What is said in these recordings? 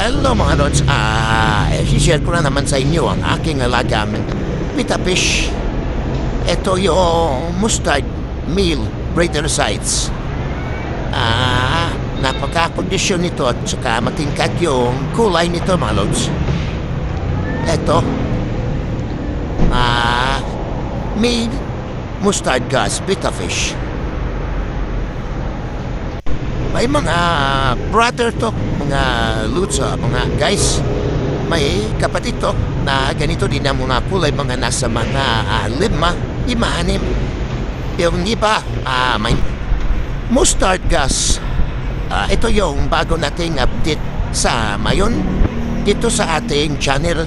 Hello mga lods, i-share ko na naman sa inyo ang aking alagang pita fish. Ito yung mustard meal breeder sites. Napaka-kondisyon nito at saka matingkad yung kulay nito mga lods. Ito, meal mustard gas pita fish. May mga brother to, mga lods, mga guys. May kapatid to na ganito din ang mga kulay, mga nasa mga 5, 6. Pero hindi pa, may mustard gas. Ito yung bago nating update sa mayon dito sa ating channel.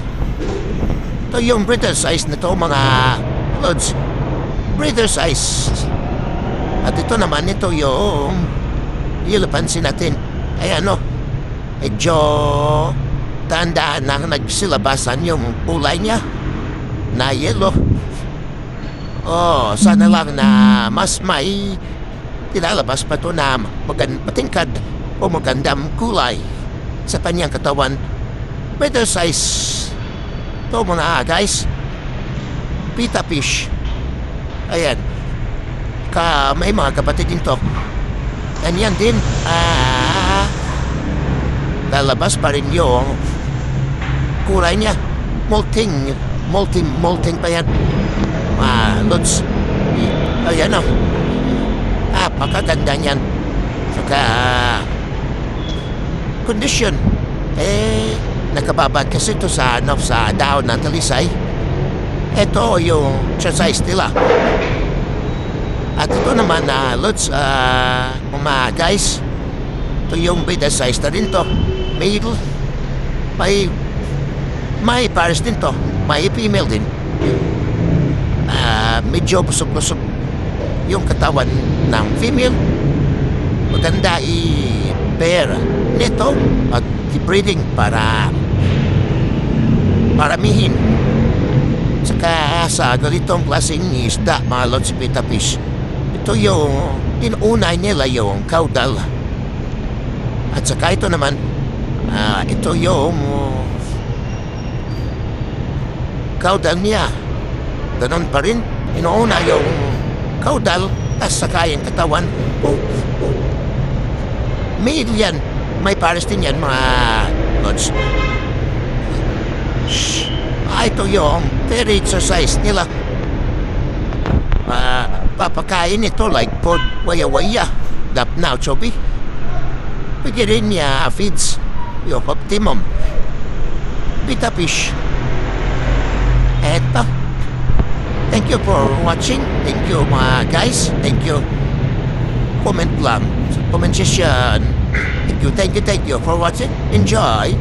Ito yung breeder size nito mga lods. Breeder size. At ito naman, ito yung pansin natin ay medyo tandaan na nagsilabasan yung kulay niya na yellow. Sana lang na mas may tilalabas pa to na matingkad o magandang kulay sa kanyang katawan. Better size to mga guys, pita fish. Ayan, may mga kapatid din to. Ganyan din, lalabas pa rin yung kulay niya. Molting pa yan. Lods, ayan napakaganda niyan. Saka, kondisyon, nakababad kasi ito sa dahon ng talisay. Ito yung size nila. At ito naman lods, mga guys, ito yung beta size na rin to. Male, may pares din to, may female din. Medyo busog-busog yung katawan ng female. Maganda i-pair nito at i-breeding para maramihin. Saka sa ganitong klaseng isda, mga lods, beta fish, ito yung inunay nila yung caudal. At saka ito naman, ito yung caudal niya. Ganon pa rin, inuuna yung caudal at saka yung katawan. Male yan, may pares din yan mga lods. Ito yung very exercise nila. Papakain ito like pod waya-waya, dapnaw chobi. Pwede rin niya feeds yung optimum pita fish. Eto, thank you for watching. Thank you mga guys. Thank you. Comment lang, comment section. Thank you for watching. Enjoy.